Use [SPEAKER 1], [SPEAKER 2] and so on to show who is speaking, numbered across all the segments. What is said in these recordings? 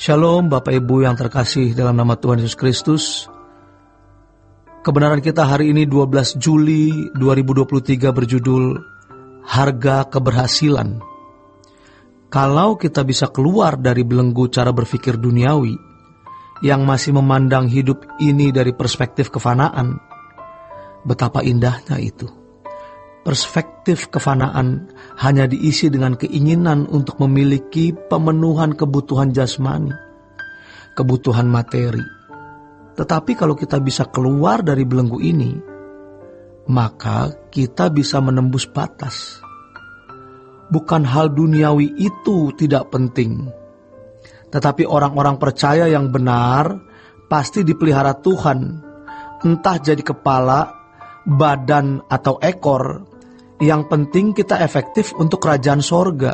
[SPEAKER 1] Shalom Bapak Ibu yang terkasih dalam nama Tuhan Yesus Kristus. Kebenaran kita hari ini 12 Juli 2023 berjudul Harga Keberhasilan. Kalau kita bisa keluar dari belenggu cara berpikir duniawi yang masih memandang hidup ini dari perspektif kefanaan, betapa indahnya itu. Perspektif kefanaan hanya diisi dengan keinginan untuk memiliki pemenuhan kebutuhan jasmani, kebutuhan materi. Tetapi kalau kita bisa keluar dari belenggu ini, maka kita bisa menembus batas. Bukan hal duniawi itu tidak penting, tetapi orang-orang percaya yang benar pasti dipelihara Tuhan, entah jadi kepala, badan, atau ekor. Yang penting kita efektif untuk kerajaan sorga.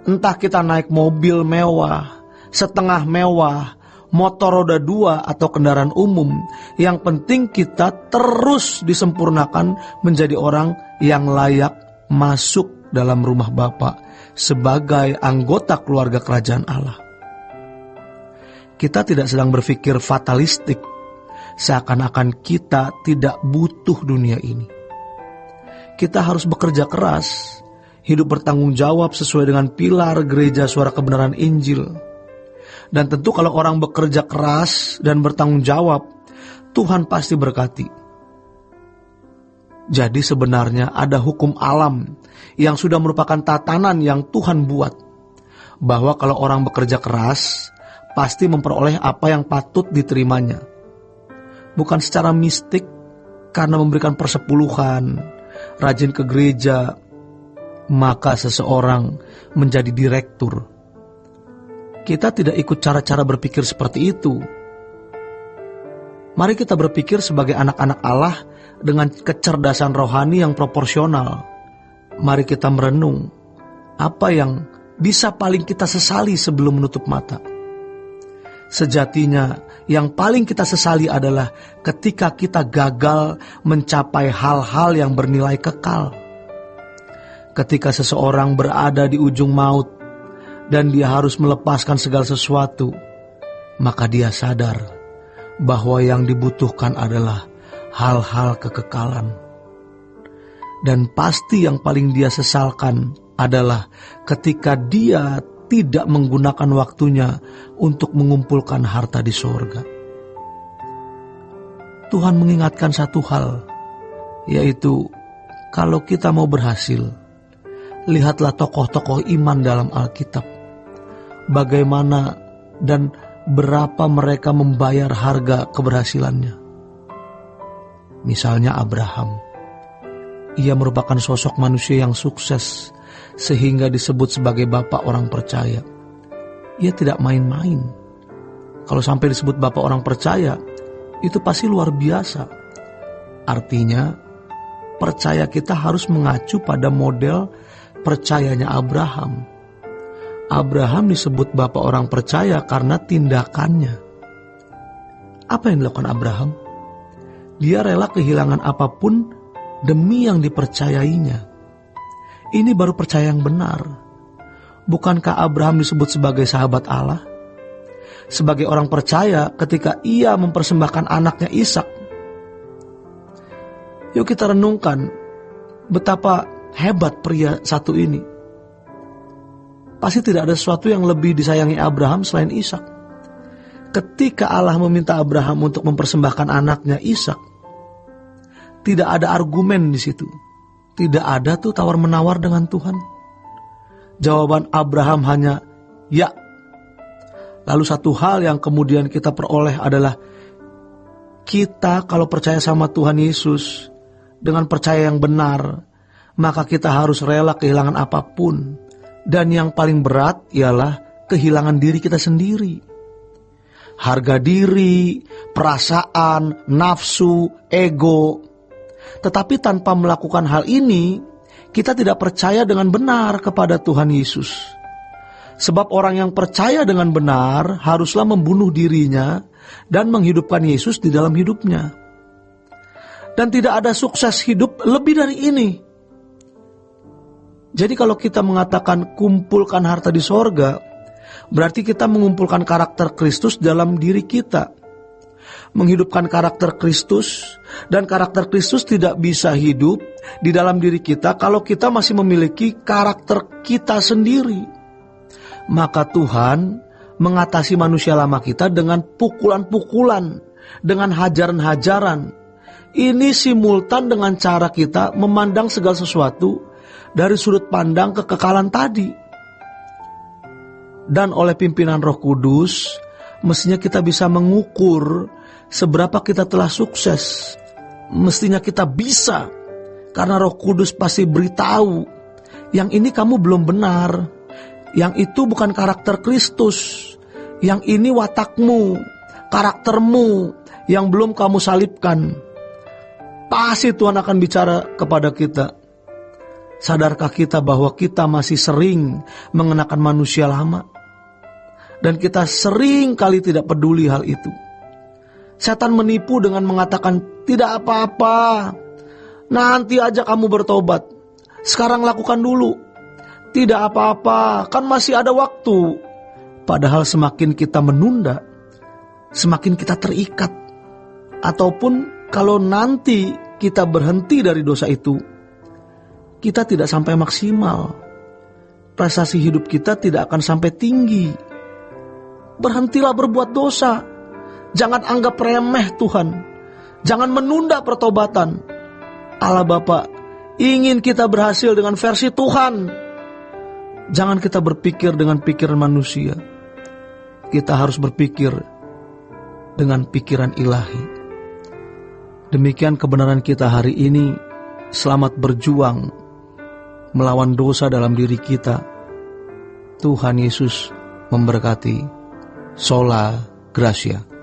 [SPEAKER 1] Entah kita naik mobil mewah, setengah mewah, motor roda 2 atau kendaraan umum, yang penting kita terus disempurnakan menjadi orang yang layak masuk dalam rumah Bapa sebagai anggota keluarga kerajaan Allah. Kita tidak sedang berpikir fatalistik, seakan-akan kita tidak butuh dunia ini. Kita harus bekerja keras, hidup bertanggung jawab sesuai dengan pilar gereja suara kebenaran Injil. Dan tentu kalau orang bekerja keras dan bertanggung jawab, Tuhan pasti berkati. Jadi sebenarnya ada hukum alam yang sudah merupakan tatanan yang Tuhan buat, bahwa kalau orang bekerja keras, pasti memperoleh apa yang patut diterimanya. Bukan secara mistik, karena memberikan persepuluhan, rajin ke gereja, maka seseorang menjadi direktur. Kita tidak ikut cara-cara berpikir seperti itu. Mari kita berpikir sebagai anak-anak Allah dengan kecerdasan rohani yang proporsional. Mari kita merenung apa yang bisa paling kita sesali sebelum menutup mata. Sejatinya yang paling kita sesali adalah ketika kita gagal mencapai hal-hal yang bernilai kekal. Ketika seseorang berada di ujung maut dan dia harus melepaskan segala sesuatu, maka dia sadar bahwa yang dibutuhkan adalah hal-hal kekekalan. Dan pasti yang paling dia sesalkan adalah ketika dia tidak menggunakan waktunya untuk mengumpulkan harta di sorga. Tuhan mengingatkan satu hal, yaitu kalau kita mau berhasil, lihatlah tokoh-tokoh iman dalam Alkitab. Bagaimana dan berapa mereka membayar harga keberhasilannya. Misalnya Abraham. Ia merupakan sosok manusia yang sukses, sehingga disebut sebagai bapak orang percaya. Ia tidak main-main. Kalau sampai disebut bapak orang percaya, itu pasti luar biasa. Artinya, percaya kita harus mengacu pada model percayanya Abraham. Abraham disebut bapak orang percaya karena tindakannya. Apa yang dilakukan Abraham? Dia rela kehilangan apapun demi yang dipercayainya. Ini baru percaya yang benar. Bukankah Abraham disebut sebagai sahabat Allah? Sebagai orang percaya ketika ia mempersembahkan anaknya Ishak. Yuk kita renungkan betapa hebat pria satu ini. Pasti tidak ada sesuatu yang lebih disayangi Abraham selain Ishak. Ketika Allah meminta Abraham untuk mempersembahkan anaknya Ishak, tidak ada argumen di situ. Tidak ada tuh tawar-menawar dengan Tuhan. Jawaban Abraham hanya ya. Lalu satu hal yang kemudian kita peroleh adalah kita kalau percaya sama Tuhan Yesus dengan percaya yang benar, maka kita harus rela kehilangan apapun. Dan yang paling berat ialah kehilangan diri kita sendiri. Harga diri, perasaan, nafsu, ego. Tetapi tanpa melakukan hal ini, kita tidak percaya dengan benar kepada Tuhan Yesus. Sebab orang yang percaya dengan benar haruslah membunuh dirinya dan menghidupkan Yesus di dalam hidupnya. Dan tidak ada sukses hidup lebih dari ini. Jadi kalau kita mengatakan kumpulkan harta di sorga, Berarti kita mengumpulkan karakter Kristus dalam diri kita, menghidupkan karakter Kristus, dan karakter Kristus tidak bisa hidup di dalam diri kita kalau kita masih memiliki karakter kita sendiri. Maka Tuhan mengatasi manusia lama kita dengan pukulan-pukulan, dengan hajaran-hajaran. Ini simultan dengan cara kita memandang segala sesuatu dari sudut pandang kekekalan tadi. Dan oleh pimpinan Roh Kudus, mestinya kita bisa mengukur seberapa kita telah sukses. Mestinya kita bisa, karena Roh Kudus pasti beritahu, yang ini kamu belum benar, yang itu bukan karakter Kristus, yang ini watakmu, karaktermu yang belum kamu salibkan. Pasti Tuhan akan bicara kepada kita. Sadarkah kita bahwa kita masih sering mengenakan manusia lama? Dan kita sering kali tidak peduli hal itu. Setan menipu dengan mengatakan, tidak apa-apa, nanti aja kamu bertobat, sekarang lakukan dulu. Tidak apa-apa, kan masih ada waktu. Padahal semakin kita menunda, semakin kita terikat. Ataupun kalau nanti kita berhenti dari dosa itu, kita tidak sampai maksimal. Prestasi hidup kita tidak akan sampai tinggi. Berhentilah berbuat dosa. Jangan anggap remeh Tuhan. Jangan menunda pertobatan. Allah Bapa ingin kita berhasil dengan versi Tuhan. Jangan kita berpikir dengan pikiran manusia. Kita harus berpikir dengan pikiran ilahi. Demikian kebenaran kita hari ini. Selamat berjuang melawan dosa dalam diri kita. Tuhan Yesus memberkati. Sola Gracia.